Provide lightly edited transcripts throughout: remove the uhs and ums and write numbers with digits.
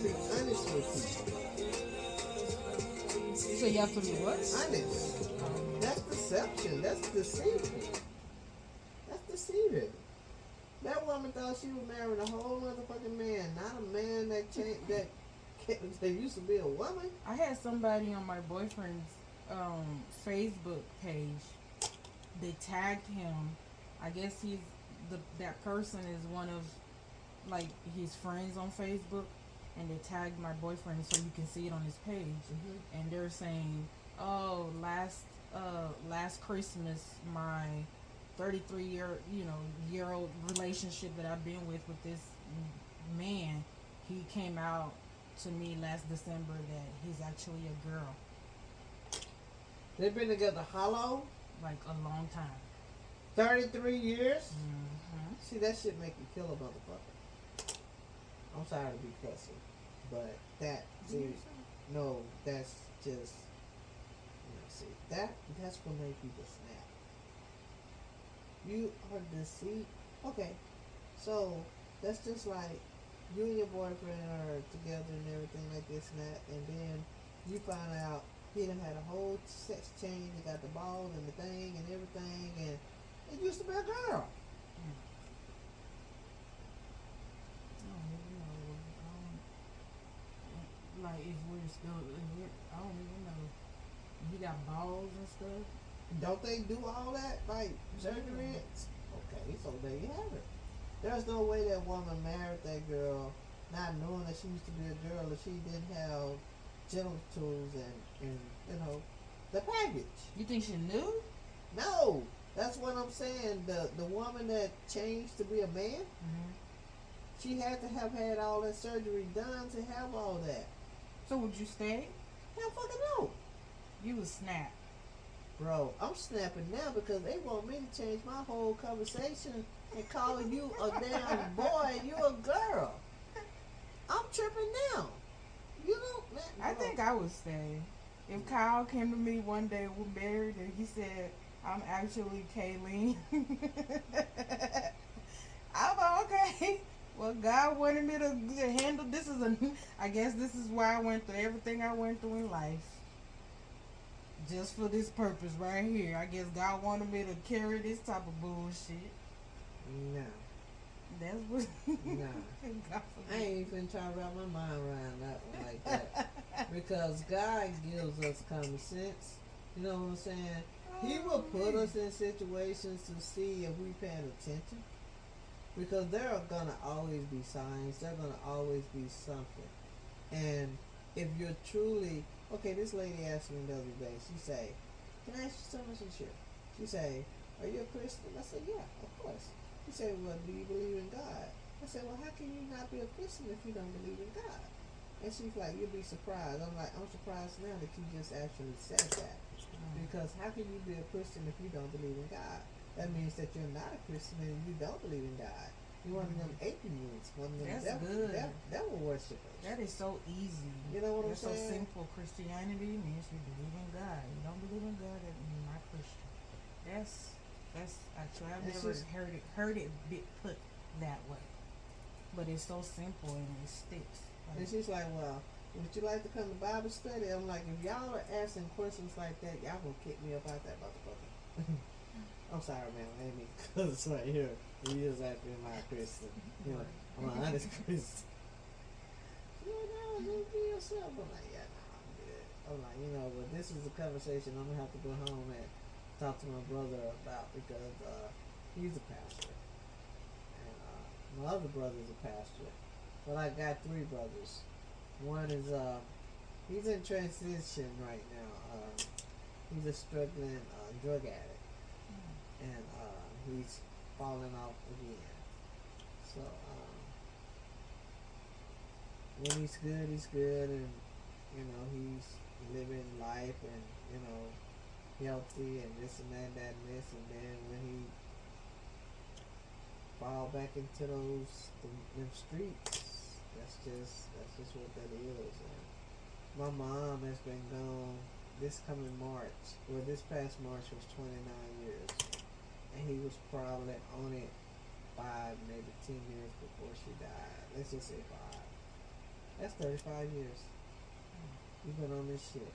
be honest with So you have to be what? you. Honest. That's deception. That's deceiving. That's deceiving. That woman thought she was marrying a whole motherfucking man, not a man that changed that used to be a woman. I had somebody on my boyfriend's Facebook page. They tagged him. I guess that person is one of like his friends on Facebook, and they tagged my boyfriend so you can see it on his page. And they're saying, "Oh, last Christmas, my 33 year old relationship that I've been with this man, he came out to me last December that he's actually a girl, They've been together hollow like a long time." 33 years. Mm-hmm. See, that shit make you kill a motherfucker. I'm sorry to be cussing, but see, no, that's just, see, that's what make people snap. You are deceived. Okay, so that's just like you and your boyfriend are together and everything like this and that, and then you find out he done had a whole sex change. He got the balls and the thing and everything, and it used to be a girl. Like if we're still, I don't even know. He got balls and stuff. Don't they do all that like surgery? Okay, so there you have it. There's no way that woman married that girl not knowing that she used to be a girl if she didn't have genitals and the package. You think she knew? No, that's what I'm saying. The woman that changed to be a man, she had to have had all that surgery done to have all that. So would you stay? Hell fucking no. You would snap. Bro, I'm snapping now because they want me to change my whole conversation and call you a damn boy and you a girl. I'm tripping now. You know, man. I think I would stay. If Kyle came to me one day, we're married, and he said, "I'm actually Kayleen," I'm like, okay. Well, God wanted me to handle this. I guess this is why I went through everything I went through in life. Just for this purpose right here. I guess God wanted me to carry this type of bullshit. No. That's what. No. I ain't even trying to wrap my mind around that one like that. Because God gives us common sense. You know what I'm saying? He will put us in situations to see if we paying attention. Because there are gonna always be signs. There are gonna always be something. And if you're truly okay, this lady asked me the other day. She say, "Can I ask you something?" She say, "Are you a Christian?" I said, "Yeah, of course." She said, "Well, do you believe in God?" I said, "Well, how can you not be a Christian if you don't believe in God?" And she's like, "You'll be surprised." I'm like, "I'm surprised now that you just actually said that. Because how can you be a Christian if you don't believe in God? That means that you're not a Christian and you don't believe in God. You're one of them atheists, one of them devil worshippers." That is so easy. You know what I'm That's so saying? simple. Christianity means you believe in God. You don't believe in God, that you're not Christian. That's actually I've never heard it be put that way. But it's so simple and it sticks. And she's like, "Well, would you like to come to Bible study?" I'm like, "If y'all are asking questions like that, y'all gonna kick me up out that motherfucker." I'm sorry, man. I ain't mean to cuss right here. You just acting like a Christian. You know, I'm an honest Christian. No, just be yourself. I'm like, "Yeah, no, I'm good." I'm like, but this is a conversation I'm gonna have to go home and talk to my brother about because he's a pastor. And my other brother's a pastor. But I got three brothers. One is he's in transition right now. He's a struggling drug addict, and he's falling off again. So when he's good, and he's living life and healthy and this and that and this, and then when he fall back into them streets, that's just what that is. And my mom has been gone this coming March. Well, this past March was 29 years, and he was probably on it 5, maybe 10 years before she died. Let's just say 5. That's That's 35 years. You've been on this shit.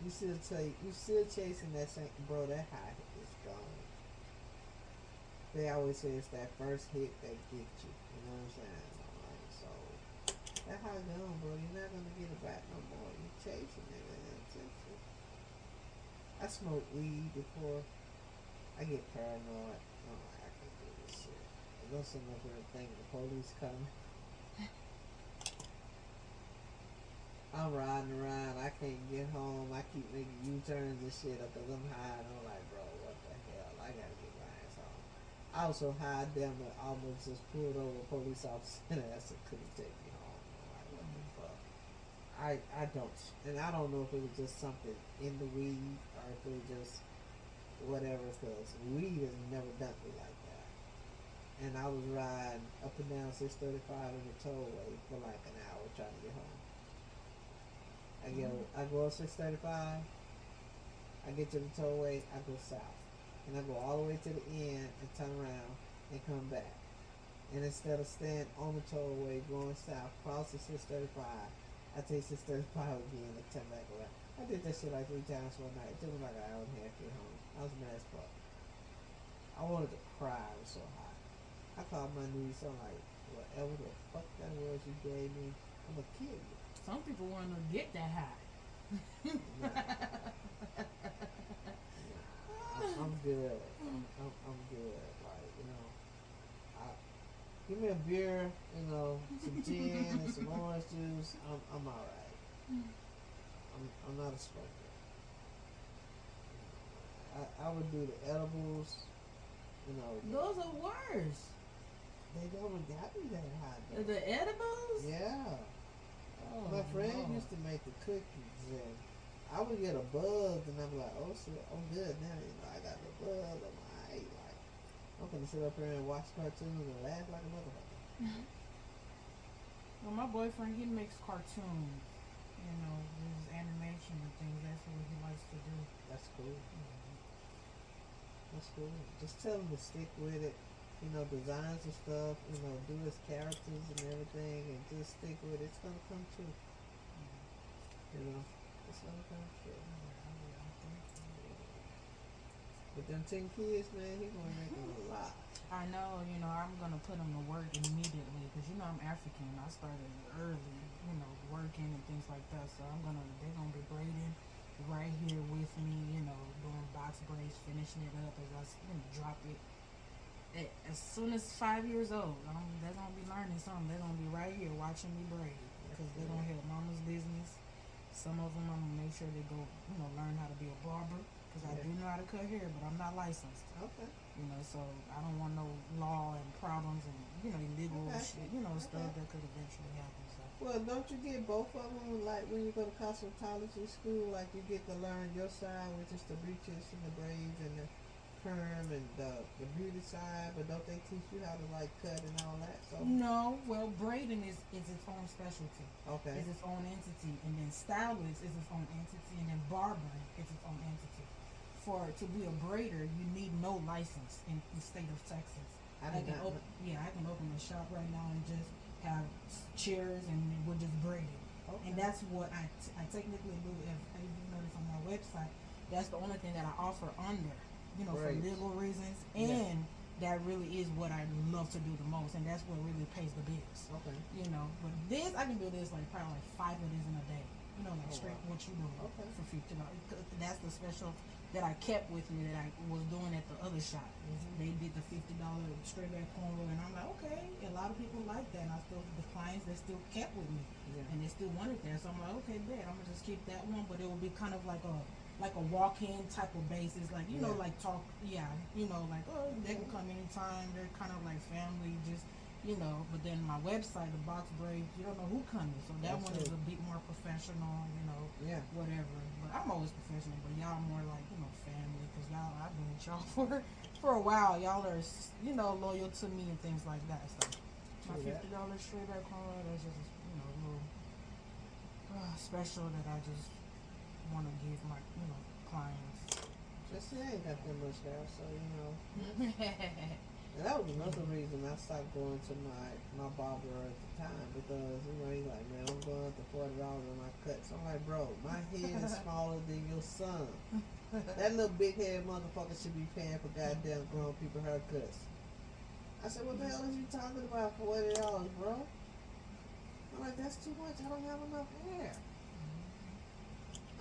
You still chasing that same, bro, that high is gone. They always say it's that first hit that gets you. You know what I'm saying? Like, so, that high gone, bro. You're not going to get it back no more. You chasing it. I smoked weed before. I get paranoid. I'm like, I can't do this shit. I go somewhere for a thing, the police come. I'm riding around, I can't get home, I keep making U-turns and shit because I'm high, and I'm like, bro, what the hell, I gotta get my ass home. I was so high, damn it, almost just pulled over a police officer and asked him, could he take me home? I'm like, what the fuck? I don't, and I don't know if it was just something in the weed, or if it was just whatever, because weed has never done me like that. And I was riding up and down 635 in the tollway for like an hour trying to get home. I go up 635, I get to the tollway, I go south. And I go all the way to the end and turn around and come back. And instead of staying on the tollway going south, cross the 635, I take 635 again and turn back around. I did that shit like 3 times one night. It took me like an hour and a half to get home. I was mad as fuck. I wanted to cry, I was so hot. I called my niece, I'm like, whatever the fuck that was you gave me, I'm gonna kill you. Some people want to get that high. I'm good. I'm good. Like, you know, give me a beer, you know, some gin and some orange juice. I'm alright. I'm not a smoker. I would do the edibles, you know. Those are worse. They don't got me that high though. The edibles? Yeah. Oh, My friend no. used to make the cookies, and I would get a buzz, and I'm like, oh shit, I'm good now. You know, I got the buzz. I'm like, I'm gonna sit up here and watch cartoons and laugh like a motherfucker. Well, my boyfriend, he makes cartoons. You know, his animation and things. That's what he likes to do. That's cool. That's cool. Just tell him to stick with it. You know, designs and stuff. You know, do his characters and everything, and just stick with it. It's gonna come true. You know, it's gonna come true. But them 10 kids, man, he gonna make them a lot. I know, you know, I'm going to put him to work immediately because, you know, I'm African. I started early, you know, working and things like that. So they're going to be braiding right here with me, you know, doing box braids, finishing it up as I, drop it. As soon as 5 years old, they're going to be learning something. They're going to be right here watching me braid because they're going to help mama's business. Some of them, I'm going to make sure they go, learn how to be a barber because I do know how to cut hair, but I'm not licensed. Okay. You know, so I don't want no law and problems and, illegal shit, stuff that could eventually happen. So. Well, don't you get both of them, like when you go to cosmetology school, like you get to learn your side, which is the breeches and the braids and the perm and the beauty side, but don't they teach you how to like cut and all that? So no, well, braiding is its own specialty. Okay. It's its own entity, and then stylist is its own entity, and then barbering is its own entity. To be a braider, you need no license in the state of Texas. I can open a shop right now and just have chairs and we're just braiding. Okay. And that's what I technically do. If you notice on my website, that's the only thing that I offer on there. For legal reasons, and that really is what I love to do the most, and that's what really pays the bills. Okay. But this I can do this probably 5 of these in a day. Straight what you doing for $50. That's the special that I kept with me that I was doing at the other shop. Mm-hmm. They did the $50 straight back cornrow, and I'm like, okay. A lot of people like that. And the clients they still kept with me, and they still wanted that. So I'm like, okay, bet I'm gonna just keep that one. But it will be kind of like a walk-in type of basis, like like talk, like they can come anytime. They're kind of like family, just. But then my website, the box braids, you don't know who coming. So that one is a bit more professional, whatever. But I'm always professional, but y'all more like, family, because I've been with y'all for a while. Y'all are, loyal to me and things like that. So my $50 straight back home, that's just, a little special that I just want to give my, clients. Just you ain't got that much hair, so And that was another reason I stopped going to my barber at the time because he's like, man, I'm going up to $40 on my cuts. I'm like, bro, my head is smaller than your son. That little big head motherfucker should be paying for goddamn grown people haircuts. I said, what the hell is you talking about $40, bro? I'm like, that's too much. I don't have enough hair.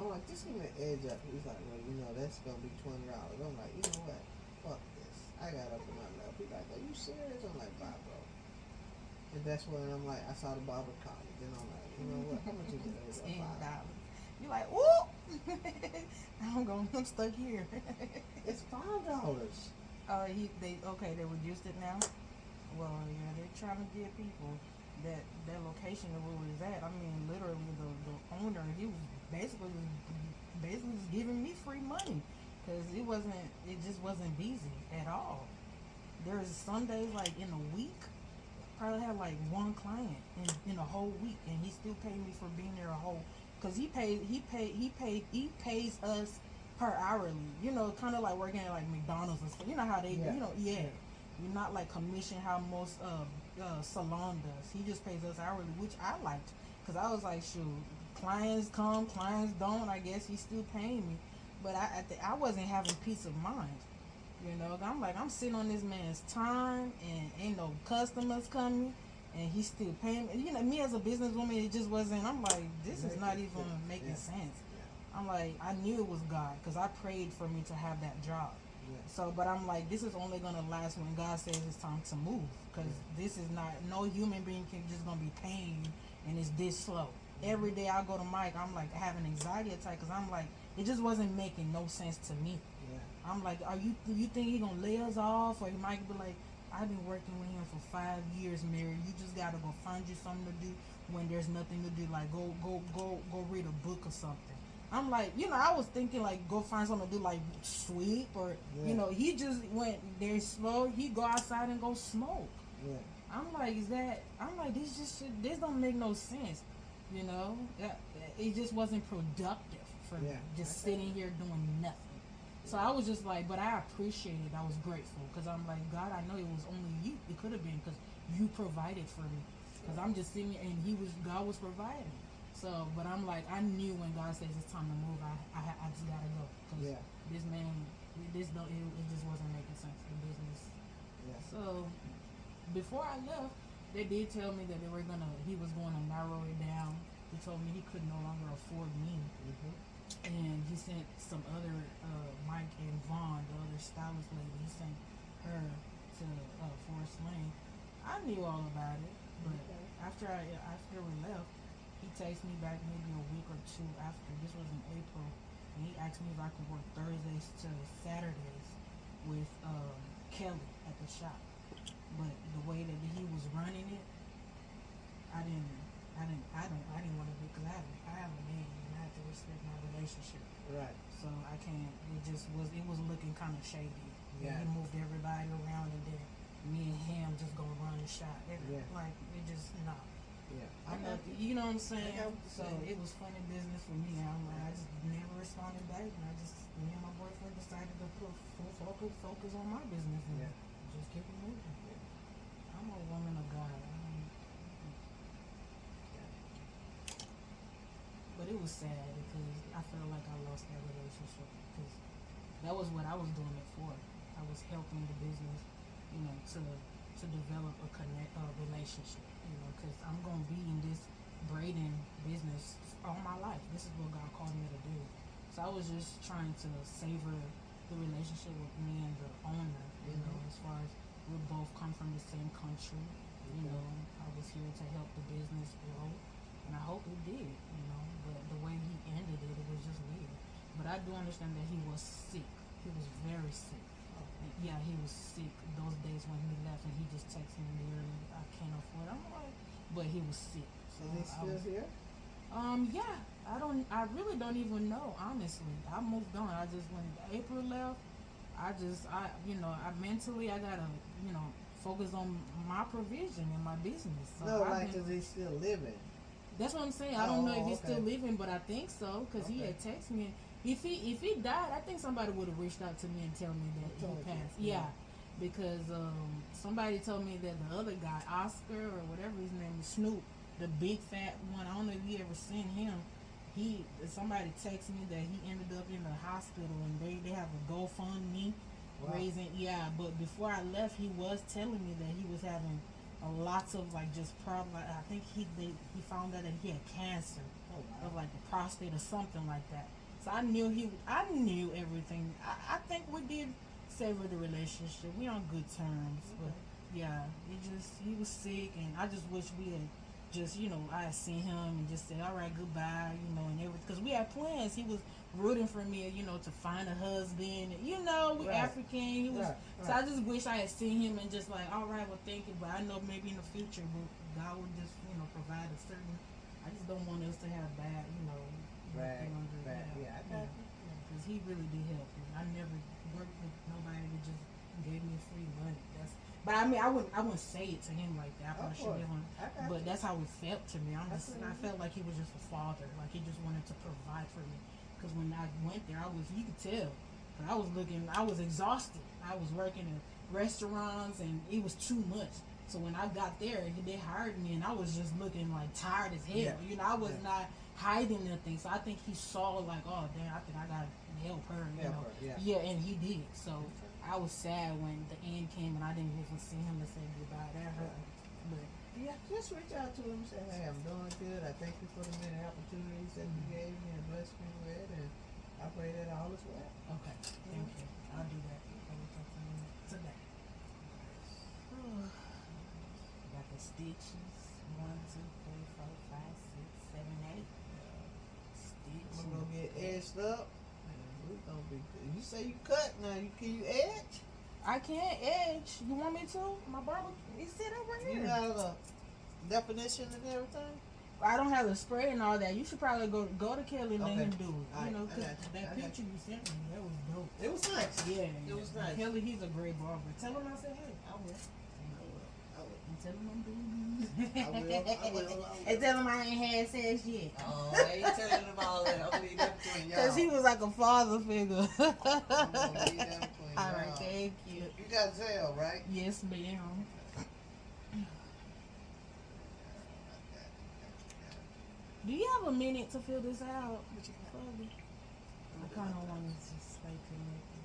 I'm like, just give me an edge up. He's like, well, that's gonna be $20. I'm like, you know what? Fuck this. I got up in my lap. He's like, are you serious? I'm like, bye, bro. And that's when I'm like, I saw the barber college. Then I'm like, you know what? How much is it? $10. You're like, whoop! I'm stuck here. It's $5. They reduced it now. Well, yeah, they're trying to give people that location of where it was at. I mean, literally, the owner, he was basically just giving me free money because it just wasn't busy at all. There's some days like in a week, probably had like one client in a whole week, and he still paid me for being there a whole. Cause he pays us per hourly. Kind of like working at like McDonald's and stuff. You know how they, You're not like commission how most salon does. He just pays us hourly, which I liked, cause I was like, shoot, clients come, clients don't. I guess he's still paying me, but I wasn't having peace of mind. I'm like, I'm sitting on this man's time, and ain't no customers coming, and he's still paying me. Me as a businesswoman, it just wasn't. I'm like, this is not even making sense. I'm like, I knew it was God, cause I prayed for me to have that job. So, but I'm like, this is only gonna last when God says it's time to move, because this is not, no human being can just gonna be paying you, and it's this slow. Every day I go to Mike, I'm like having anxiety attack, because I'm like, it just wasn't making no sense to me. I'm like, do you think he gonna lay us off, or he might be like, I've been working with him for 5 years, Mary. You just gotta go find you something to do when there's nothing to do, like go read a book or something. I'm like, I was thinking like go find something to do, like sweep, or he just went there slow. He go outside and go smoke. I'm like, this don't make no sense. It just wasn't productive for me, just sitting here doing nothing. So I was just like, but I appreciated, I was grateful, because I'm like, God, I know it was only you. It could have been because you provided for me. Because I'm just sitting here and God was providing. So, but I'm like, I knew when God says it's time to move, I just gotta go. Because this man, it just wasn't making sense, the business. So, before I left, they did tell me that he was going to narrow it down. He told me he could no longer afford me. And he sent some other, Mike and Vaughn, the other stylist lady, he sent her to Forest Lane. I knew all about it, but after we left, he texted me back maybe a week or two after. This was in April, and he asked me if I could work Thursdays to Saturdays with Kelly at the shop. But the way that he was running it, I didn't want to do, because I have a man, and I have to respect my relationship. Right. So I can't. It was looking kind of shady. He moved everybody around, and then me and him just gonna run the shop. Like, it just not. I know, you know what I'm saying? So it was funny business for me. I just never responded back, and me and my boyfriend decided to put full focus on my business and just keep it moving. I'm a woman of God. But it was sad because I felt like I lost that relationship, because that was what I was doing it for. I was helping the business, to develop a relationship, because I'm going to be in this braiding business all my life. This is what God called me to do. So I was just trying to savor the relationship with me and the owner, as far as we both come from the same country. I was here to help the business grow, and I hope it did, but the way he ended it, it was just weird. But I do understand that he was sick. He was very sick. And he was sick those days when he left, and he just texted me literally, I can't afford it. I'm like, but he was sick. So is he still here? I really don't even know, honestly. I moved on. When April left, I mentally, I gotta, focus on my provision and my business. So is he still living? That's what I'm saying. I don't know if he's still living, but I think so, because he had texted me. If he died, I think somebody would have reached out to me and tell me that he passed. because somebody told me that the other guy, Oscar or whatever his name is, Snoop, the big fat one. I don't know if you ever seen him. Somebody texted me that he ended up in the hospital and they have a GoFundMe raising. Yeah, but before I left, he was telling me that he was having lots of like just problems. I think he found out that he had cancer of like the prostate or something like that. So I knew everything. I think we did savor the relationship. We on good terms, but yeah, he was sick, and I just wish we had just I had seen him and just said all right, goodbye, and everything, because we had plans. He was rooting for me, to find a husband. We African. He was. So I just wish I had seen him and just like, all right, well, thank you, but I know maybe in the future, but God would just provide a certain. I just don't want us to have bad, Right. Yeah, I got you. because he really did help me. I never worked with nobody that just gave me free money. But I mean, I wouldn't say it to him like that. I probably should give him, but that's how it felt to me. I felt like he was just a father, like he just wanted to provide for me. Because when I went there, you could tell, but I was exhausted. I was working in restaurants, and it was too much. So when I got there, they hired me, and I was just looking like tired as hell. I was not hiding nothing. So I think he saw like, oh damn, I think I gotta help her. Yeah, and he did. So I was sad when the end came and I didn't even see him to say goodbye. That hurt me. But yeah, just reach out to him and say, hey, I'm doing good. I thank you for the many opportunities that you gave me and blessed me with, and I pray that all is well. Okay, thank you. I'll do that. I will talk to him today. Got the stitches. 1, 2, 3, 4, 5, 6, 7, 8. Stitches. I'm gonna get edged up. We gonna be good. You say you cut now. Can you edge? I can't edge. You want me to? My barber is sitting over here. You have the definition and everything. I don't have the spray and all that. You should probably go to Kelly and let him do it. Because that picture you sent me, that was dope. It was nice. Yeah, it was nice. Kelly, he's a great barber. Tell him I said hey. I will. And tell him I'm doing good. I will. And tell him I ain't had sex yet. Oh, I ain't telling him all that. I'm gonna leave that between y'all. Because he was like a father figure. I'm gonna leave that between y'all. All right, thank you. You got Zelle, right? Yes, ma'am. Do you have a minute to fill this out? I kind of want to just stay connected.